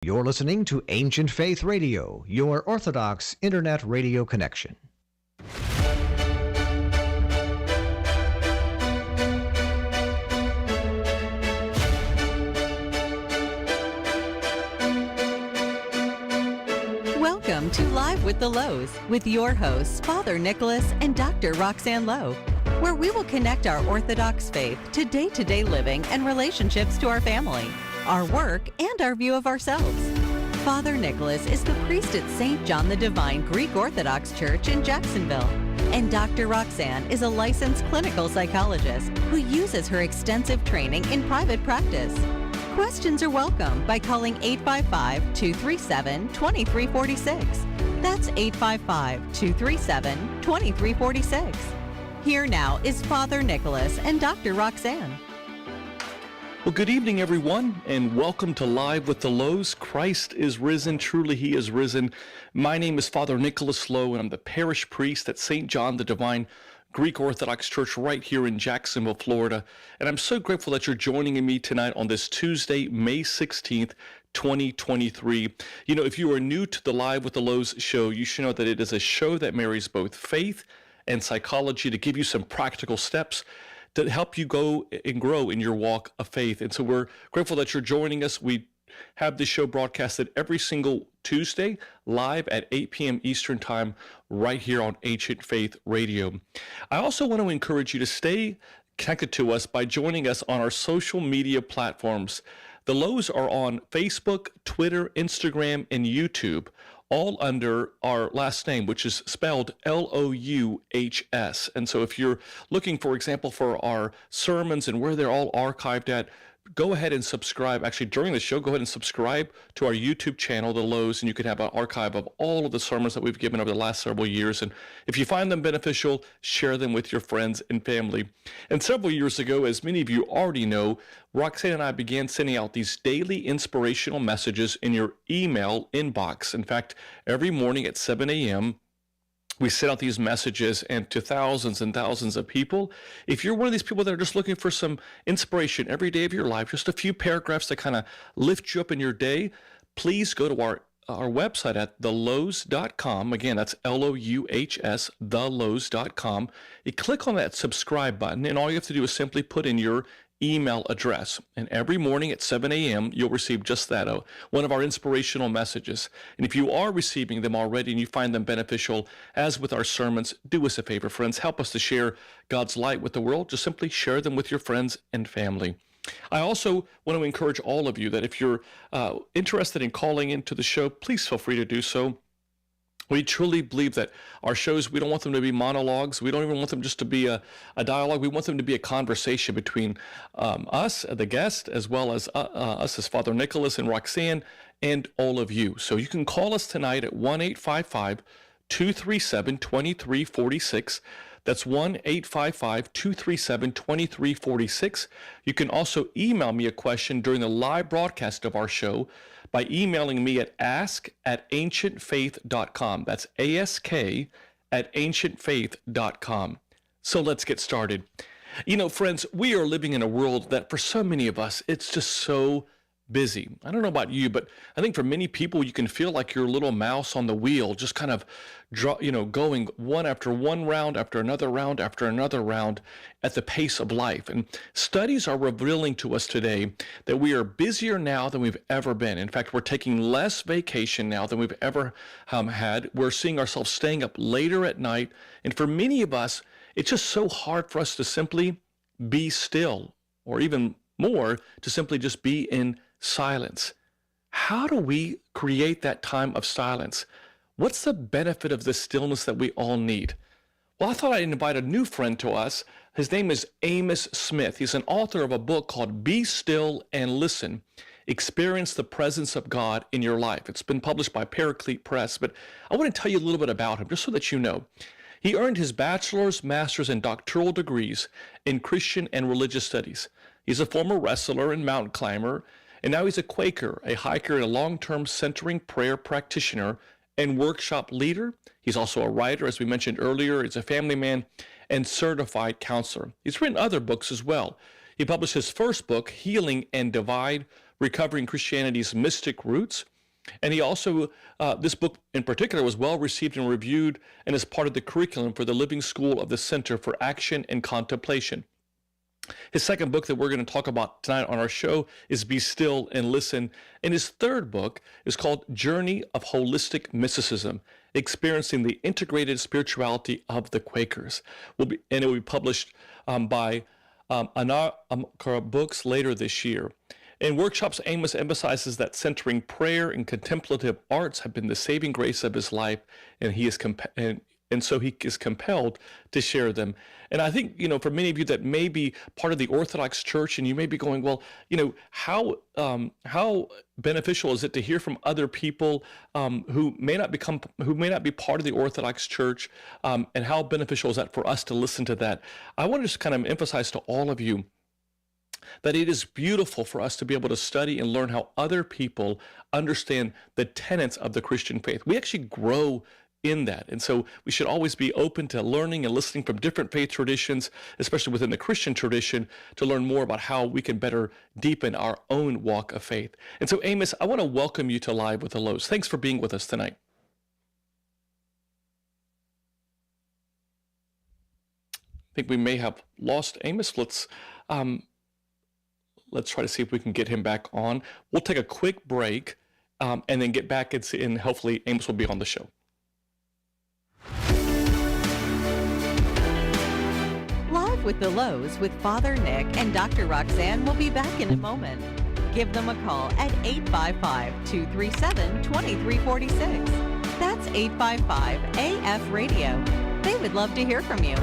You're listening to Ancient Faith Radio, your Orthodox Internet radio connection. Welcome to Live with the Louhs with your hosts, Father Nicholas and Dr. Roxanne Louh, where we will connect our Orthodox faith to day-to-day living and relationships to our family, our work, and our view of ourselves. Father Nicholas is the priest at St. John the Divine Greek Orthodox Church in Jacksonville, and Dr. Roxanne is a licensed clinical psychologist who uses her extensive training in private practice. Questions are welcome by calling 855-237-2346. That's 855-237-2346. Here now is Father Nicholas and Dr. Roxanne. Well, good evening, everyone, and welcome to Live with the Louhs. Christ is risen. Truly, He is risen. My name is Father Nicholas Louh, and I'm the parish priest at St. John the Divine Greek Orthodox Church right here in Jacksonville, Florida. And I'm so grateful that you're joining me tonight on this Tuesday, May 16th, 2023. You know, if you are new to the Live with the Louhs show, you should know that it is a show that marries both faith and psychology to give you some practical steps to help you go and grow in your walk of faith. And so we're grateful that you're joining us. We have this show broadcasted every single Tuesday live at 8 p.m. Eastern Time right here on Ancient Faith Radio. I also want to encourage you to stay connected to us by joining us on our social media platforms. The Louhs are on Facebook, Twitter, Instagram, and YouTube, all under our last name, which is spelled Louhs. And so if you're looking, for example, for our sermons and where they're all archived at, go ahead and subscribe. Actually, during the show, go ahead and subscribe to our YouTube channel, The Louhs, and you can have an archive of all of the sermons that we've given over the last several years. And if you find them beneficial, share them with your friends and family. And several years ago, as many of you already know, Roxanne and I began sending out these daily inspirational messages in your email inbox. In fact, every morning at 7 a.m., we send out these messages and to thousands and thousands of people. If you're one of these people that are just looking for some inspiration every day of your life, just a few paragraphs to kind of lift you up in your day, please go to our website at thelouhs.com. Again, that's Louhs, thelouhs.com. You click on that subscribe button, and all you have to do is simply put in your email address. And every morning at 7 a.m., you'll receive just that, one of our inspirational messages. And if you are receiving them already and you find them beneficial, as with our sermons, do us a favor, friends. Help us to share God's light with the world. Just simply share them with your friends and family. I also want to encourage all of you that if you're interested in calling into the show, please feel free to do so. We truly believe that our shows, we don't want them to be monologues. We don't even want them just to be a dialogue. We want them to be a conversation between us, the guest, as well as us as Father Nicholas and Roxanne, and all of you. So you can call us tonight at 1-855-237-2346. That's 1-855-237-2346. You can also email me a question during the live broadcast of our show by emailing me at ask@ancientfaith.com. That's ask@ancientfaith.com. So let's get started. You know, friends, we are living in a world that for so many of us, it's just so busy. I don't know about you, but I think for many people, you can feel like you're a little mouse on the wheel, just kind of, going one after one round after another round after another round at the pace of life. And studies are revealing to us today that we are busier now than we've ever been. In fact, we're taking less vacation now than we've ever had. We're seeing ourselves staying up later at night. And for many of us, it's just so hard for us to simply be still, or even more, to simply just be in silence. How do we create that time of silence? What's the benefit of the stillness that we all need? Well, I thought I'd invite a new friend to us. His name is Amos Smith. He's an author of a book called Be Still and Listen, Experience the Presence of God in Your Life. It's been published by Paraclete Press, but I want to tell you a little bit about him, just so that you know. He earned his bachelor's, master's, and doctoral degrees in Christian and religious studies. He's a former wrestler and mountain climber, and now he's a Quaker, a hiker, and a long-term centering prayer practitioner and workshop leader. He's also a writer, as we mentioned earlier. He's a family man and certified counselor. He's written other books as well. He published his first book, Healing and Divide, Recovering Christianity's Mystic Roots. And he also, this book in particular was well received and reviewed and is part of the curriculum for the Living School of the Center for Action and Contemplation. His second book that we're going to talk about tonight on our show is Be Still and Listen. And his third book is called Journey of Holistic Mysticism, Experiencing the Integrated Spirituality of the Quakers. And it will be published by Anara Books later this year. In workshops, Amos emphasizes that centering prayer and contemplative arts have been the saving grace of his life, and so he is compelled to share them. And I think, for many of you that may be part of the Orthodox Church, and you may be going, well, how beneficial is it to hear from other people who may not be part of the Orthodox Church, and how beneficial is that for us to listen to that? I want to just kind of emphasize to all of you that it is beautiful for us to be able to study and learn how other people understand the tenets of the Christian faith. We actually grow in that. And so we should always be open to learning and listening from different faith traditions, especially within the Christian tradition, to learn more about how we can better deepen our own walk of faith. And so, Amos, I want to welcome you to Live with the Louhs. Thanks for being with us tonight. I think we may have lost Amos. Let's try to see if we can get him back on. We'll take a quick break and then get back and hopefully Amos will be on the show. Live with the Louhs with Father Nick and Dr. Roxanne will be back in a moment. Give them a call at 855-237-2346. That's 855-AF-RADIO. They would love to hear from you.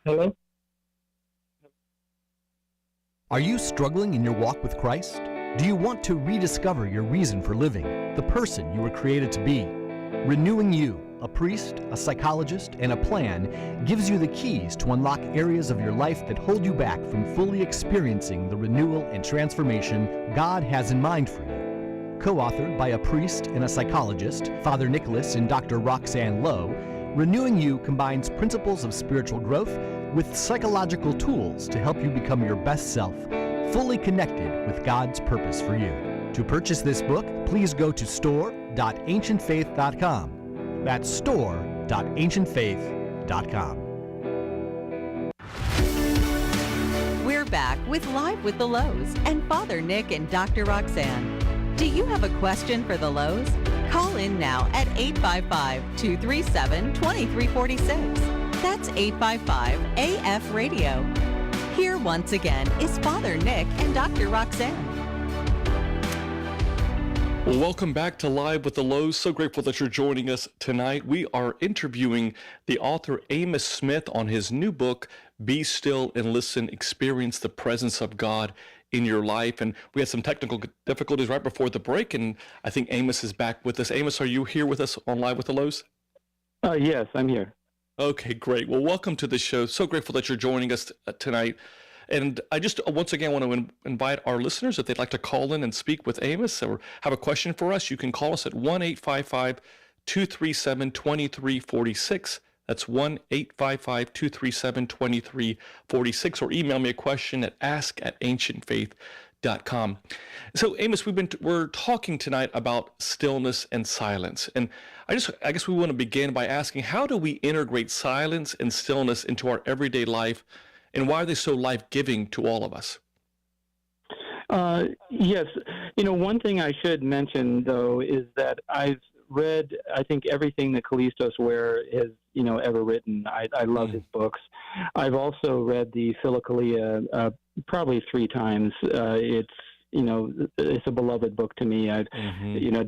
Hello? Are you struggling in your walk with Christ? Do you want to rediscover your reason for living, the person you were created to be? Renewing You, a priest, a psychologist, and a plan gives you the keys to unlock areas of your life that hold you back from fully experiencing the renewal and transformation God has in mind for you. Co-authored by a priest and a psychologist, Father Nicholas and Dr. Roxanne Louh, Renewing You combines principles of spiritual growth with psychological tools to help you become your best self, fully connected with God's purpose for you. To purchase this book, please go to store.ancientfaith.com. That's store.ancientfaith.com. We're back with Live with the Louhs and Father Nick and Dr. Roxanne. Do you have a question for the Louhs? Call in now at 855-237-2346. That's 855-AF-RADIO. Here once again is Father Nick and Dr. Roxanne. Well, welcome back to Live with the Louhs. So grateful that you're joining us tonight. We are interviewing the author Amos Smith on his new book, Be Still and Listen, Experience the Presence of God in Your Life. And we had some technical difficulties right before the break, and I think Amos is back with us. Amos, are you here with us on Live with the Louhs? Yes, I'm here. Okay, great. Well, welcome to the show. So grateful that you're joining us tonight. And I just once again want to invite our listeners, if they'd like to call in and speak with Amos or have a question for us, you can call us at 1-855-237-2346. That's 1-855-237-2346, or email me a question at ask@ancientfaith.com. So, Amos, we're talking tonight about stillness and silence, and I guess we want to begin by asking, how do we integrate silence and stillness into our everyday life, and why are they so life-giving to all of us? Yes. One thing I should mention, though, is that I've read, I think, everything that Callistos Ware has, ever written. I love his books. I've also read the Philokalia probably 3 times. It's a beloved book to me. I've,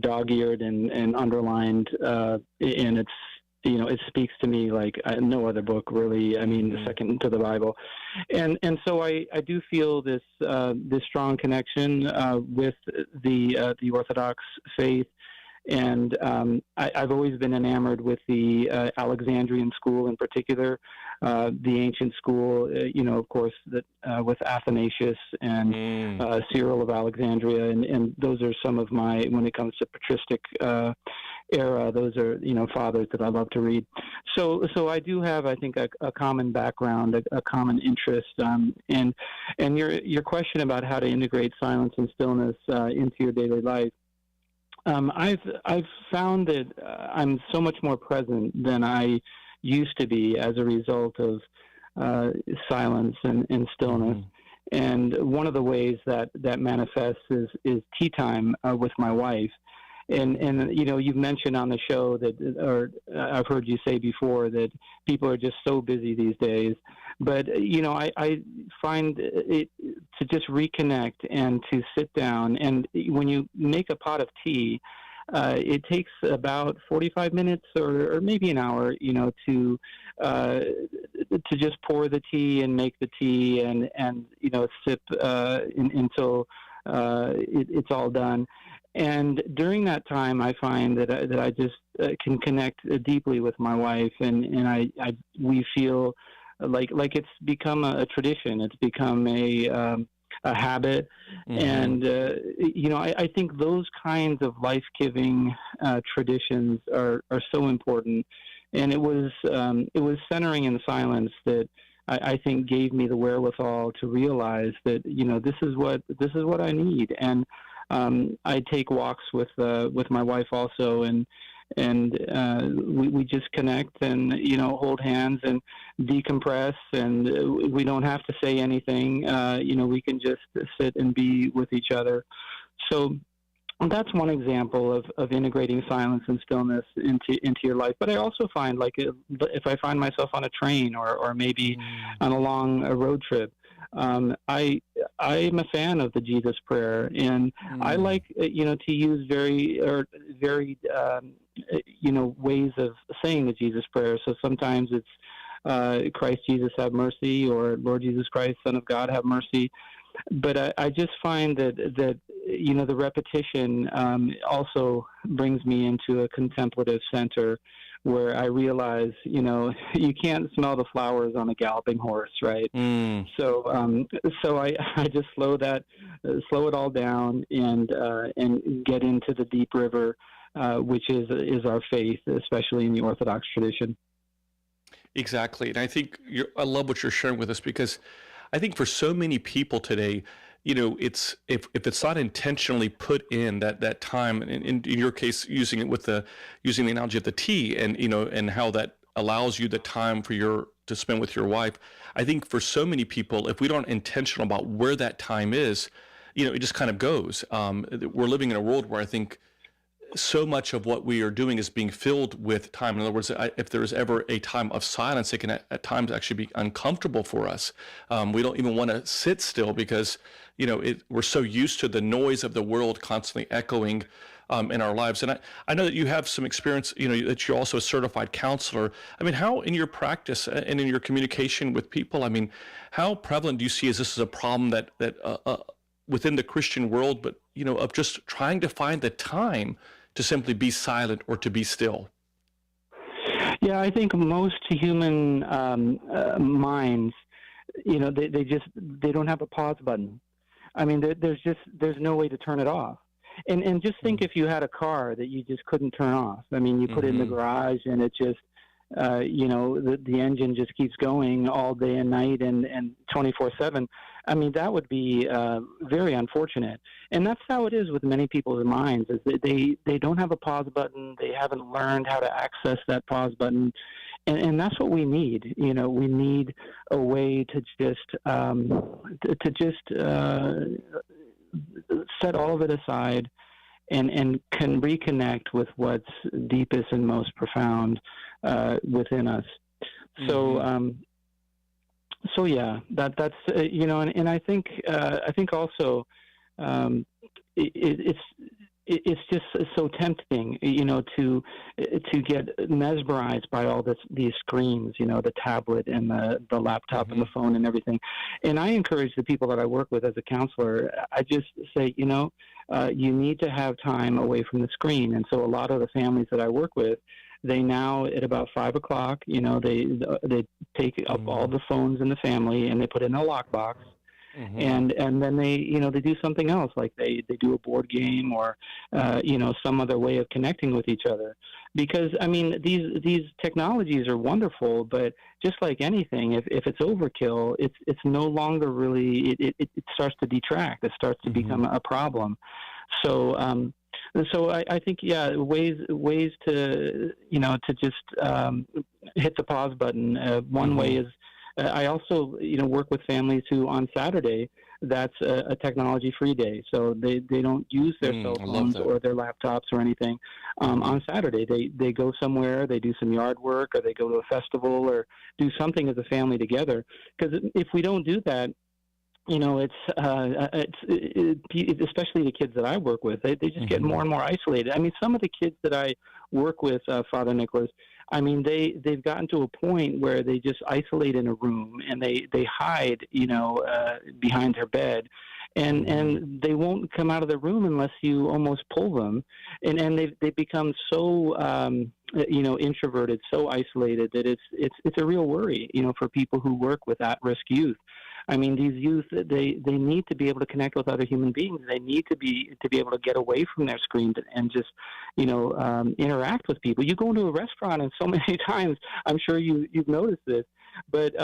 dog-eared and underlined, and it's, it speaks to me like no other book really. I mean, the second to the Bible, and so I do feel this strong connection with the Orthodox faith, and I've always been enamored with the Alexandrian school in particular, the ancient school. Of course, that with Athanasius and Cyril of Alexandria, and those are some of my, when it comes to patristic era. Those are, fathers that I love to read. So I do have, I think, a common background, a common interest, and your question about how to integrate silence and stillness into your daily life. I've found that I'm so much more present than I used to be as a result of silence and stillness. Mm-hmm. And one of the ways that manifests is tea time with my wife. And you've mentioned on the show that, or I've heard you say before, that people are just so busy these days. But, I find it to just reconnect and to sit down. And when you make a pot of tea, it takes about 45 minutes or maybe an hour, to just pour the tea and make the tea and sip until it's all done. And during that time, I find that I just can connect deeply with my wife, and we feel like it's become a tradition. It's become a habit, mm-hmm. And I think those kinds of life-giving traditions are so important. And it was centering in silence that I think gave me the wherewithal to realize that this is what I need. And I take walks with my wife also, and we just connect and hold hands and decompress, and we don't have to say anything. We can just sit and be with each other. So that's one example of integrating silence and stillness into your life. But I also find, like, if I find myself on a train or maybe on a long road trip, I'm a fan of the Jesus prayer, and I like to use very ways of saying the Jesus prayer. So sometimes it's Christ Jesus have mercy, or Lord Jesus Christ, Son of God, have mercy. But I just find that the repetition also brings me into a contemplative center, where I realize, you can't smell the flowers on a galloping horse, right? So I just slow it all down and get into the deep river, which is our faith, especially in the Orthodox tradition. Exactly. And I think I love what you're sharing with us, because I think for so many people today, it's if it's not intentionally put in that time, and in your case, using the analogy of the tea, and how that allows you the time to spend with your wife. I think for so many people, if we don't intentional about where that time is, it just kind of goes. We're living in a world where I think so much of what we are doing is being filled with time. In other words, if there is ever a time of silence, it can at times actually be uncomfortable for us. We don't even want to sit still, because we're so used to the noise of the world constantly echoing in our lives. And I know that you have some experience, that you're also a certified counselor. I mean, how in your practice and in your communication with people, how prevalent do you see this as a problem that within the Christian world, but of just trying to find the time to simply be silent or to be still? Yeah, I think most human minds, they don't have a pause button. There's no way to turn it off. And just think if you had a car that you just couldn't turn off. You put it in the garage, and it just, the engine just keeps going all day and night and 24/7. That would be very unfortunate. And that's how it is with many people's minds, is that they don't have a pause button. They haven't learned how to access that pause button. And that's what we need. We need a way to just set all of it aside and can reconnect with what's deepest and most profound within us. So yeah, that's and I think also it's just so tempting, to get mesmerized by all these screens, the tablet and the laptop and the phone and everything. And I encourage the people that I work with as a counselor, I just say, you need to have time away from the screen. And so a lot of the families that I work with, they now, at about 5 o'clock, they take up all the phones in the family, and they put it in a lockbox, and then they they do something else, like they do a board game or some other way of connecting with each other. Because I mean, these technologies are wonderful, but just like anything, if it's overkill, it's no longer really, it starts to detract. It starts to become a problem. So I think, ways to to just hit the pause button. One way is I also work with families who on Saturday, that's a technology-free day, so they don't use their cell phones or their laptops or anything. On Saturday, they go somewhere, they do some yard work, or they go to a festival, or do something as a family together. Because if we don't do that, it's especially the kids that I work with, they just get more and more isolated. I mean, some of the kids that I work with, Father Nicholas, I mean, they've gotten to a point where they just isolate in a room and they hide, behind their bed, and they won't come out of the room unless you almost pull them, and they become so introverted, so isolated that it's a real worry, for people who work with at-risk youth. I mean, these youth, they need to be able to connect with other human beings. They need to be able to get away from their screens and just, interact with people. You go into a restaurant, and so many times, I'm sure you've noticed this, but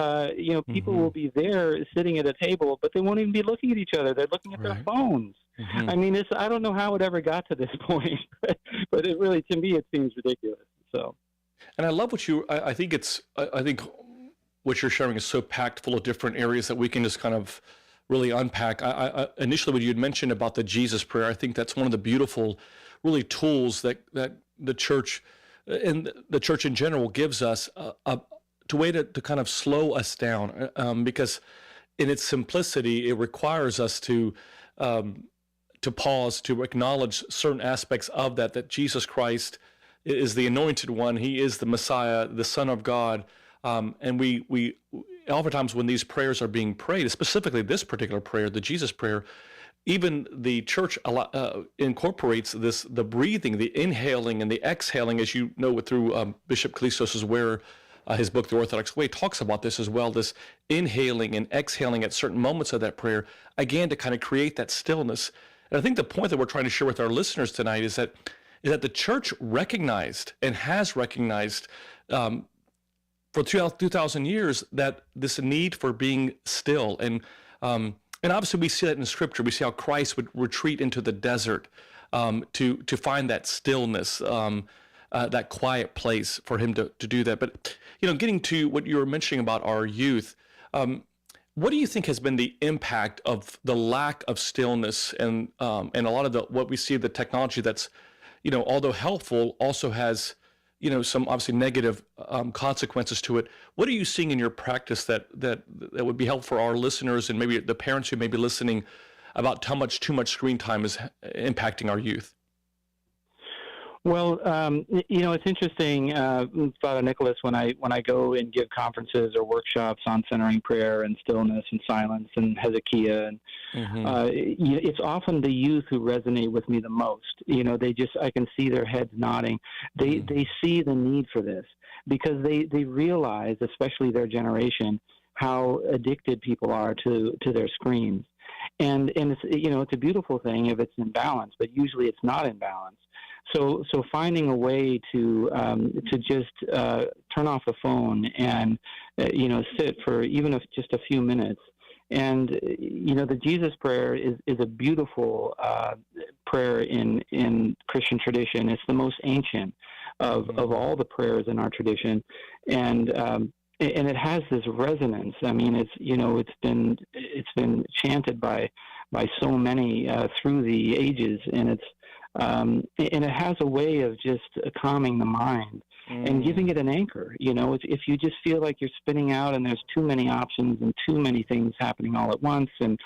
people will be there sitting at a table, but they won't even be looking at each other. They're looking at their phones. I mean, I don't know how it ever got to this point, but it really, to me, it seems ridiculous. So, and I love what I think what you're sharing is so packed full of different areas that we can just kind of really unpack. I initially, when you had mentioned about the Jesus prayer, I think that's one of the beautiful, really, tools that the church and the church in general gives us a way to kind of slow us down, because in its simplicity, it requires us to pause, to acknowledge certain aspects of that Jesus Christ is the Anointed One. He is the Messiah, the Son of God. And we oftentimes when these prayers are being prayed, specifically this particular prayer, the Jesus prayer, even the church incorporates the breathing, the inhaling and the exhaling, as you know, through Bishop Kallistos' his book, The Orthodox Way, talks about this as well, this inhaling and exhaling at certain moments of that prayer, again, to kind of create that stillness. And I think the point that we're trying to share with our listeners tonight is that the church recognized and has recognized for 2,000 years that this need for being still, and obviously we see that in Scripture. We see how Christ would retreat into the desert to find that stillness, that quiet place for him to do that. But getting to what you were mentioning about our youth, what do you think has been the impact of the lack of stillness and a lot of what we see, the technology that's although helpful, also has some obviously negative consequences to it. What are you seeing in your practice that would be helpful for our listeners and maybe the parents who may be listening about how much too much screen time is impacting our youth? Well, it's interesting, Father Nicholas, when I go and give conferences or workshops on centering prayer and stillness and silence and Hezekiah, and it's often the youth who resonate with me the most. I can see their heads nodding. They see the need for this because they realize, especially their generation, how addicted people are to their screens. And it's a beautiful thing if it's in balance, but usually it's not in balance. So finding a way to just turn off the phone and sit for even if just a few minutes, and the Jesus prayer is a beautiful prayer in Christian tradition. It's the most ancient of all the prayers in our tradition, and it has this resonance. I mean, it's been chanted by so many through the ages, and and it has a way of just calming the mind and giving it an anchor. If you just feel like you're spinning out and there's too many options and too many things happening all at once, and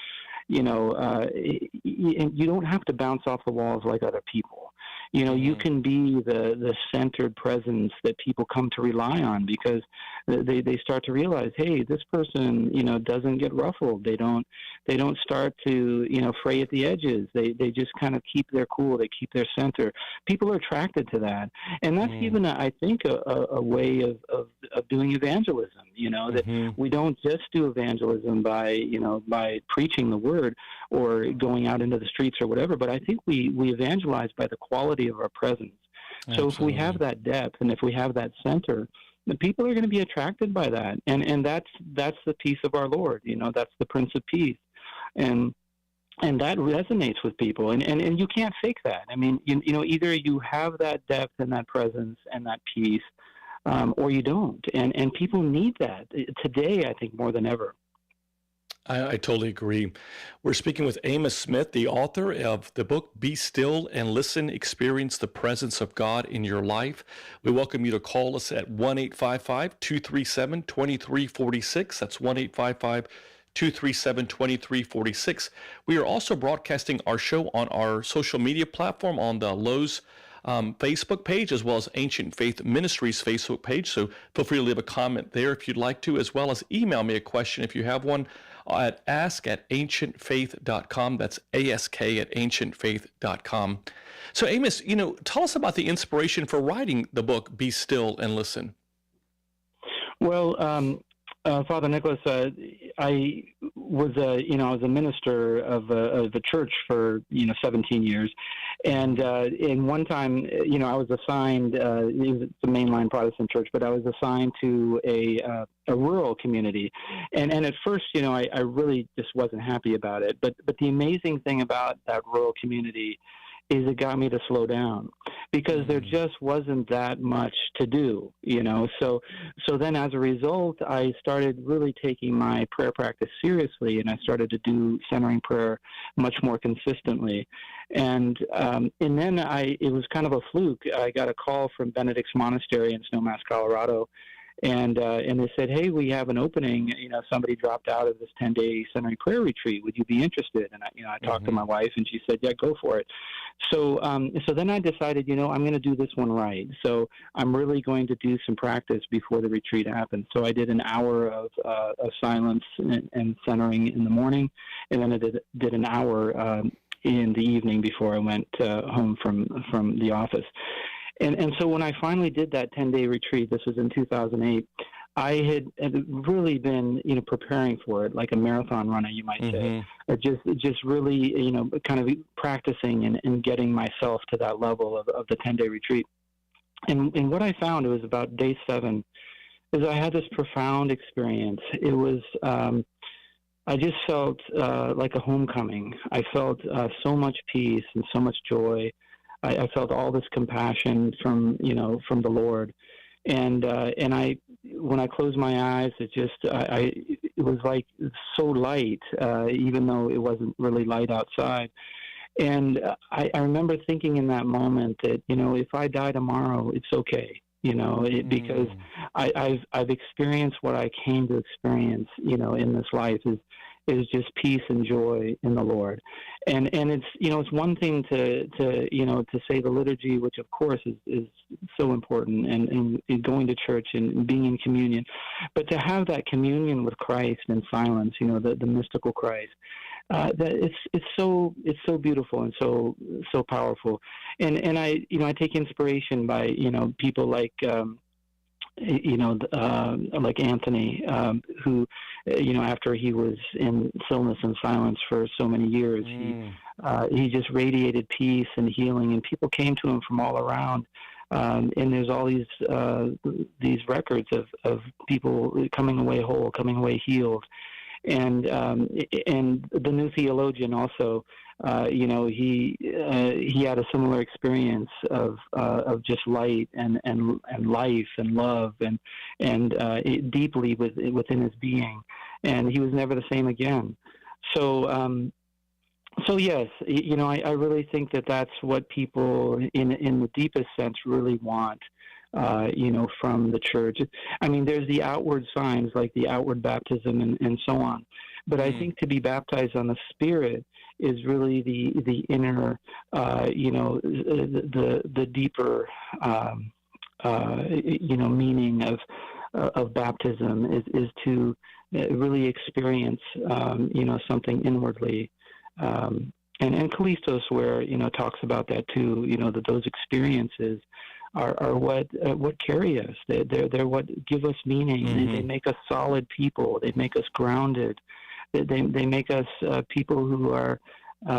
you don't have to bounce off the walls like other people. You can be the centered presence that people come to rely on, because they start to realize, hey, this person, doesn't get ruffled. They don't start to, fray at the edges. They just kind of keep their cool. They keep their center. People are attracted to that. And that's even, I think, a way of doing evangelism, that we don't just do evangelism by preaching the word or going out into the streets or whatever, but I think we evangelize by the quality of our presence. So if we have that depth and if we have that center, the people are going to be attracted by that. And that's the peace of our Lord, that's the Prince of Peace. And that resonates with people, and you can't fake that. I mean, either you have that depth and that presence and that peace, or you don't. And people need that today, I think, more than ever. I totally agree. We're speaking with Amos Smith, the author of the book, Be Still and Listen, Experience the Presence of God in Your Life. We welcome you to call us at 1-855-237-2346. That's 1-855-237-2346. We are also broadcasting our show on our social media platform on the Louhs Facebook page, as well as Ancient Faith Ministries Facebook page. So feel free to leave a comment there if you'd like to, as well as email me a question if you have one at ask@ancientfaith.com. That's ask@ancientfaith.com. So Amos, tell us about the inspiration for writing the book, Be Still and Listen. Well, Father Nicholas, I was a minister of a church for 17 years, and in one time, I was assigned. It was a mainline Protestant church, but I was assigned to a rural community, and at first, I really just wasn't happy about it. But the amazing thing about that rural community is it got me to slow down, because there just wasn't that much to do, So then as a result, I started really taking my prayer practice seriously, and I started to do centering prayer much more consistently. And then it was kind of a fluke. I got a call from Benedict's Monastery in Snowmass, Colorado. And they said, hey, we have an opening. Somebody dropped out of this 10-day centering prayer retreat. Would you be interested? And I talked to my wife, and she said, yeah, go for it. So then I decided, I'm going to do this one right. So I'm really going to do some practice before the retreat happens. So I did an hour of silence and centering in the morning, and then I did an hour in the evening before I went home from the office. And so when I finally did that 10-day retreat, this was in 2008, I had really been, preparing for it like a marathon runner, you might say, just really, kind of practicing and getting myself to that level of the 10-day retreat. And what I found, it was about day 7, is I had this profound experience. It was, I just felt like a homecoming. I felt so much peace and so much joy. I felt all this compassion from the Lord, and when I closed my eyes, it was like so light, even though it wasn't really light outside. And I remember thinking in that moment that if I die tomorrow, it's okay, because I've experienced what I came to experience, in this life is just peace and joy in the Lord. And it's, it's one thing to say the liturgy, which of course is so important, and going to church and being in communion, but to have that communion with Christ in silence, the mystical Christ, that it's so beautiful and so powerful. And I take inspiration by, people like, like Anthony, who, after he was in stillness and silence for so many years, he just radiated peace and healing, and people came to him from all around. And there's all these records of people coming away whole, coming away healed. And the new theologian also, he had a similar experience of just light and life and love and deeply within his being, and he was never the same again. So yes, I really think that that's what people in the deepest sense really want. from the church. I mean, there's the outward signs like the outward baptism and so on. But I think to be baptized on the Spirit is really the inner, the deeper, meaning of baptism is to really experience, something inwardly. And Callistos, where, talks about that too, that those experiences are what carry us. They're what give us meaning. Mm-hmm. They make us solid people. They make us grounded. They make us people who are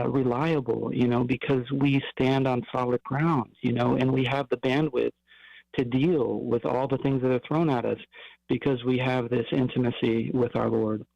reliable, because we stand on solid ground, and we have the bandwidth to deal with all the things that are thrown at us because we have this intimacy with our Lord.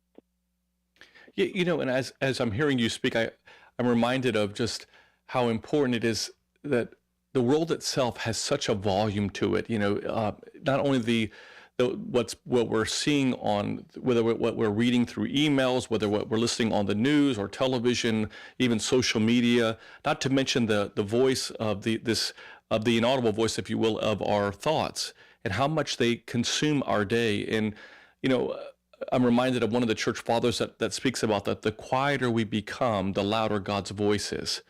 Yeah, and as I'm hearing you speak, I'm reminded of just how important it is that the world itself has such a volume to it. Not only what we're seeing on, whether what we're reading through emails, whether what we're listening on the news or television, even social media, not to mention the voice of the inaudible voice, if you will, of our thoughts and how much they consume our day. And, I'm reminded of one of the church fathers that speaks about that the quieter we become, the louder God's voice is.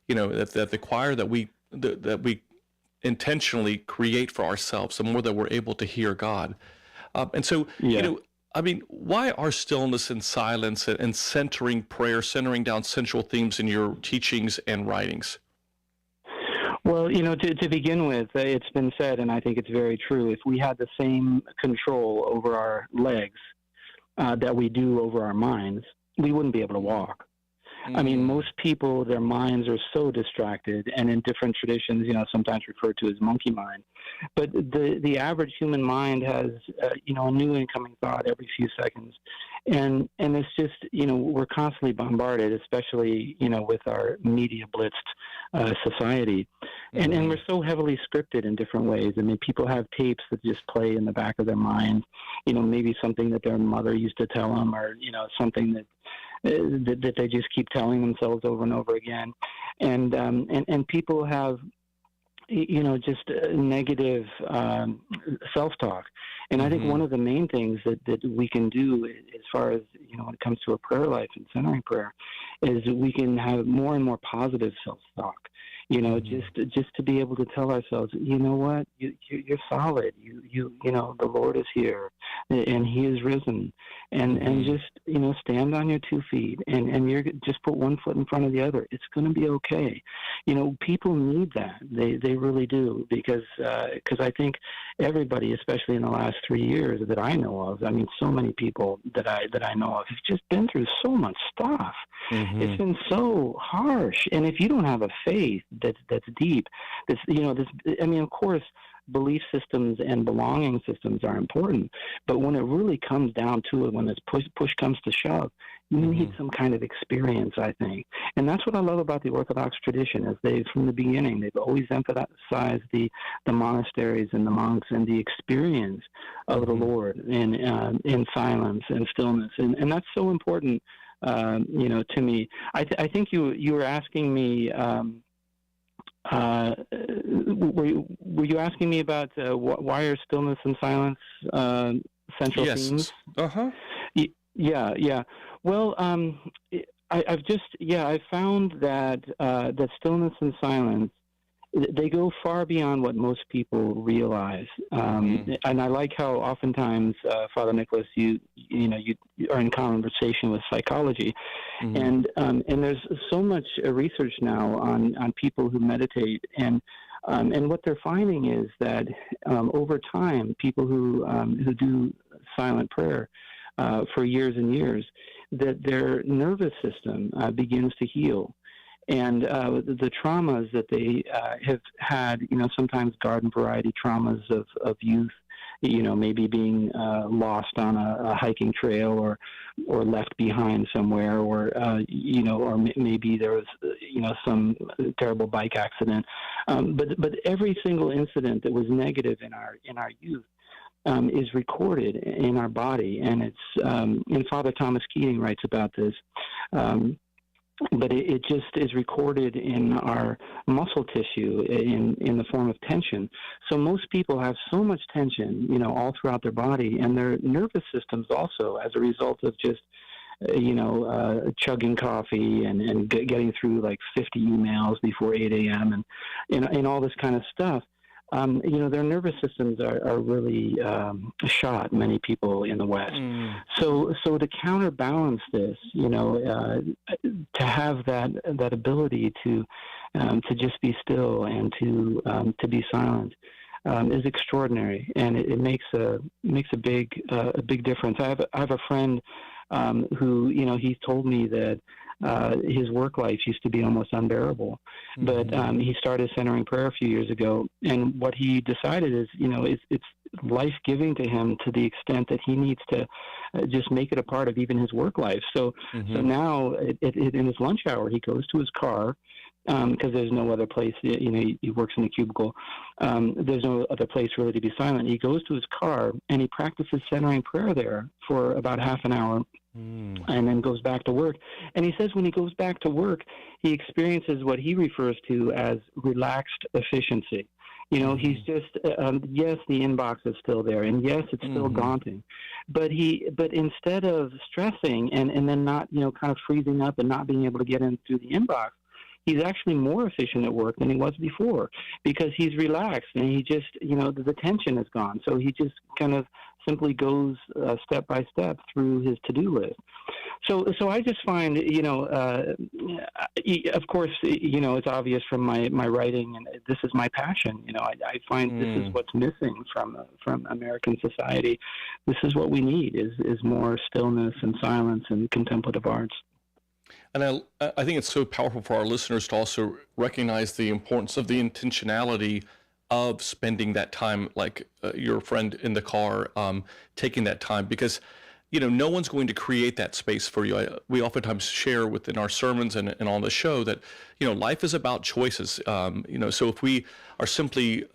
That the quieter that we intentionally create for ourselves, the more that we're able to hear God. And so, why are stillness and silence and centering prayer, centering down central themes in your teachings and writings? Well, to begin with, it's been said, and I think it's very true, if we had the same control over our legs that we do over our minds, we wouldn't be able to walk. I mean, most people, their minds are so distracted, and in different traditions, sometimes referred to as monkey mind. But the average human mind has, a new incoming thought every few seconds. And it's just, we're constantly bombarded, especially, with our media blitzed society. And we're so heavily scripted in different ways. I mean, people have tapes that just play in the back of their mind, maybe something that their mother used to tell them, or, something that they just keep telling themselves over and over again. And people have, just negative self-talk. And I think one of the main things that we can do as far as, when it comes to a prayer life and centering prayer is we can have more and more positive self-talk. Just to be able to tell ourselves, what, you're solid. The Lord is here, and He is risen, and just stand on your 2 feet, and you're just put one foot in front of the other. It's going to be okay. People need that. They really do, because I think everybody, especially in the last 3 years that I know of, I mean, so many people that I know of have just been through so much stuff. It's been so harsh, and if you don't have a faith that's deep, of course, belief systems and belonging systems are important, but when it really comes down to it, when this push comes to shove, you need some kind of experience, I think. And that's what I love about the Orthodox tradition, is from the beginning, they've always emphasized the monasteries and the monks and the experience of the Lord in silence and stillness. And that's so important, to me. I think you were asking me, were you asking me about why are stillness and silence central themes? Yeah. Well, I've found that stillness and silence, they go far beyond what most people realize. And I like how oftentimes, Father Nicholas, you are in conversation with psychology, and there's so much research now on people who meditate, and what they're finding is that over time, people who do silent prayer for years and years, that their nervous system begins to heal. And the traumas that they have had, sometimes garden variety traumas of youth, maybe being lost on a hiking trail or left behind somewhere, or maybe there was, some terrible bike accident. But every single incident that was negative in our youth is recorded in our body, and it's and Father Thomas Keating writes about this. but it just is recorded in our muscle tissue in the form of tension. So most people have so much tension, all throughout their body, and their nervous systems also, as a result of just chugging coffee and getting through like 50 emails before 8 a.m. and all this kind of stuff. Their nervous systems are really shot, many people in the West. So to counterbalance this, to have that ability to just be still and to be silent is extraordinary, and it makes a big difference. I have a friend who he told me that his work life used to be almost unbearable, but he started centering prayer a few years ago, and what he decided is it's life-giving to him to the extent that he needs to just make it a part of even his work life. So now in his lunch hour he goes to his car, because there's no other place, he works in a cubicle. There's no other place really to be silent. He goes to his car and he practices centering prayer there for about half an hour, and then goes back to work. And he says when he goes back to work, he experiences what he refers to as relaxed efficiency. He's just, yes, the inbox is still there, and yes, it's still daunting, but instead of stressing and then not, kind of freezing up and not being able to get in through the inbox, he's actually more efficient at work than he was before, because he's relaxed and he just, the tension is gone. So he just kind of simply goes step by step through his to-do list. So I just find, of course, it's obvious from my writing, and this is my passion. I find this is what's missing from American society. This is what we need is more stillness and silence and contemplative arts. And I think it's so powerful for our listeners to also recognize the importance of the intentionality of spending that time, like your friend in the car, taking that time, because no one's going to create that space for you. We oftentimes share within our sermons and on the show that, life is about choices. So if we are simply,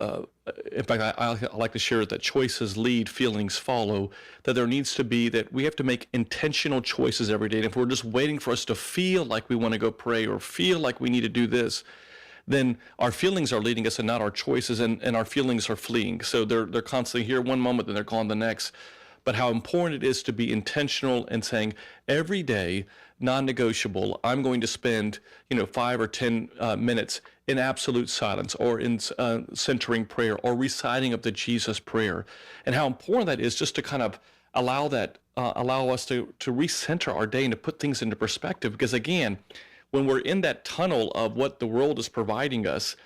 in fact, I like to share that choices lead, feelings follow, that there needs to be, that we have to make intentional choices every day. And if we're just waiting for us to feel like we want to go pray or feel like we need to do this, then our feelings are leading us and not our choices, and our feelings are fleeing. So they're constantly here one moment, then they're gone the next. But how important it is to be intentional and saying every day, non-negotiable, I'm going to spend 5 or 10 minutes in absolute silence, or in centering prayer, or reciting of the Jesus prayer, and how important that is just to kind of allow us to recenter our day and to put things into perspective. Because again, when we're in that tunnel of what the world is providing us,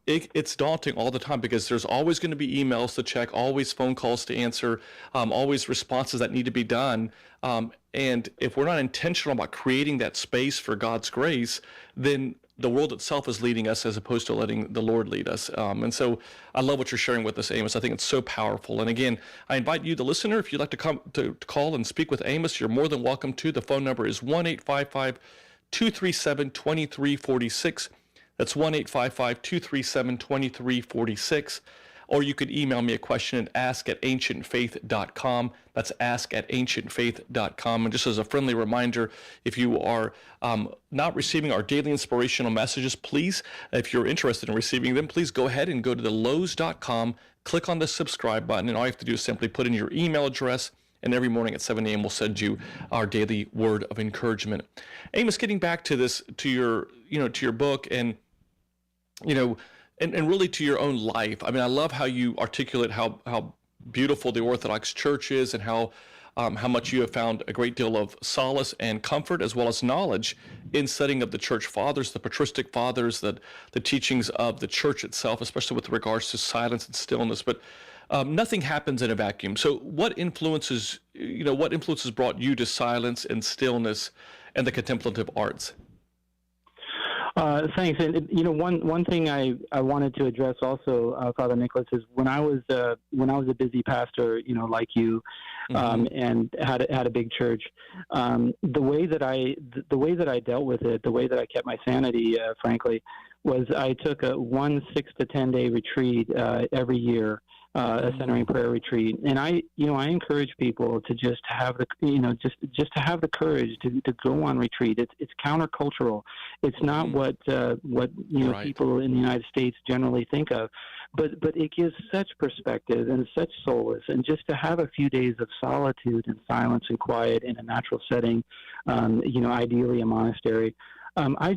it's daunting all the time, because there's always going to be emails to check, always phone calls to answer, always responses that need to be done. And if we're not intentional about creating that space for God's grace, then the world itself is leading us as opposed to letting the Lord lead us. And so I love what you're sharing with us, Amos. I think it's so powerful. And again, I invite you, the listener, if you'd like to come to call and speak with Amos, you're more than welcome to. The phone number is 1-855-237-2346. That's 1-855-237-2346. Or you could email me a question at ask@ancientfaith.com. That's ask@ancientfaith.com. And just as a friendly reminder, if you are not receiving our daily inspirational messages, please, if you're interested in receiving them, please go ahead and go to the Louhs.com, click on the subscribe button, and all you have to do is simply put in your email address, and every morning at 7 a.m. we'll send you our daily word of encouragement. Amos, getting back to this, to your book, and and really to your own life. I mean, I love how you articulate how beautiful the Orthodox Church is, and how much you have found a great deal of solace and comfort, as well as knowledge, in studying of the Church Fathers, the patristic fathers, the teachings of the Church itself, especially with regards to silence and stillness. But nothing happens in a vacuum. So what influences brought you to silence and stillness and the contemplative arts? Thanks. And one thing I wanted to address also, Father Nicholas, is when I was a busy pastor, like you, and had a big church, the way that I dealt with it, the way that I kept my sanity, frankly, was I took a 6 to 10 day retreat every year a centering prayer retreat. And I encourage people to just have the, just to have the courage to go on retreat. It's countercultural. It's not what Right. people in the United States generally think of, but it gives such perspective and such solace. And just to have a few days of solitude and silence and quiet in a natural setting, ideally a monastery. I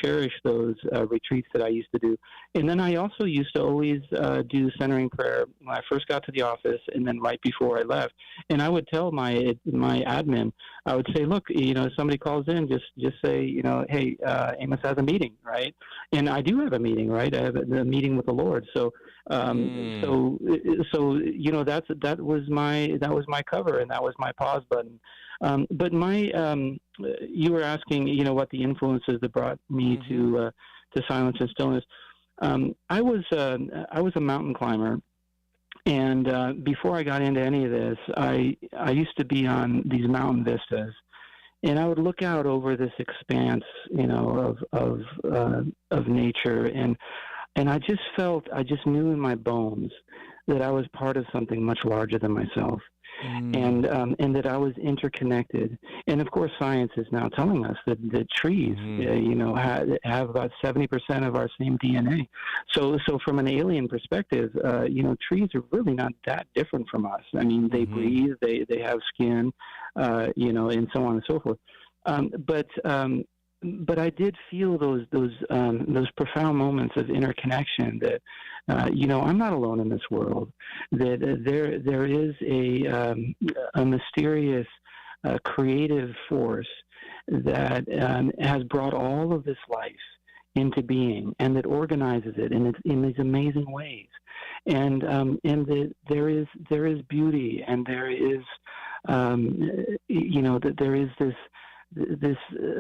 cherish those retreats that I used to do. And then I also used to always do centering prayer when I first got to the office and then right before I left. And I would tell my admin, I would say, look, if somebody calls in, just say, hey, Amos has a meeting, right? And I do have a meeting, right? I have a meeting with the Lord. So, that was my cover, and that was my pause button. But you were asking, what the influences that brought me to silence and stillness. I was a mountain climber, and before I got into any of this, I used to be on these mountain vistas, and I would look out over this expanse, of nature, and I just knew in my bones that I was part of something much larger than myself. And that I was interconnected. And of course, science is now telling us that trees, have about 70% of our same DNA. So from an alien perspective, trees are really not that different from us. I mean, they breathe, they have skin, and so on and so forth. But I did feel those profound moments of interconnection that, I'm not alone in this world. That there is a mysterious, creative force that has brought all of this life into being, and that organizes it in these amazing ways. And that there is beauty, and there is, that there is this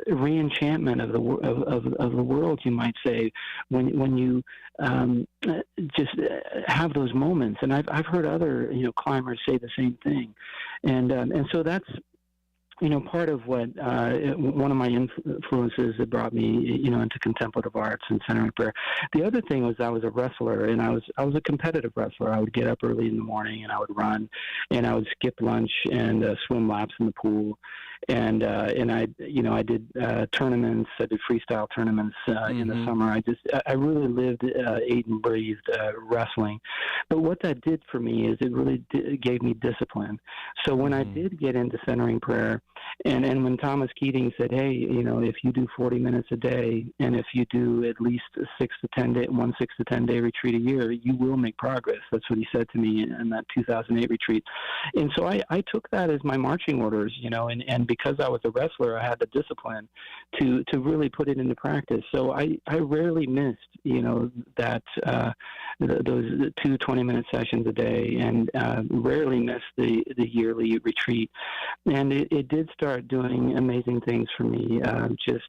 re-enchantment of the world, you might say, when you just have those moments. And I've heard other climbers say the same thing, and so that's part of what one of my influences that brought me into contemplative arts and centering prayer. The other thing was I was a wrestler, and I was a competitive wrestler. I would get up early in the morning and I would run, and I would skip lunch and swim laps in the pool. And I did tournaments. I did freestyle tournaments in the summer. I really lived, ate and breathed wrestling. But what that did for me is it really gave me discipline. So when I did get into centering prayer, and when Thomas Keating said, hey, if you do 40 minutes a day, and if you do at least 6 to 10 day retreat a year, you will make progress. That's what he said to me in that 2008 retreat. And so I took that as my marching orders, and because I was a wrestler, I had the discipline to really put it into practice. So I rarely missed, that those 2 20-minute sessions a day, and rarely missed the yearly retreat. And it did start doing amazing things for me, just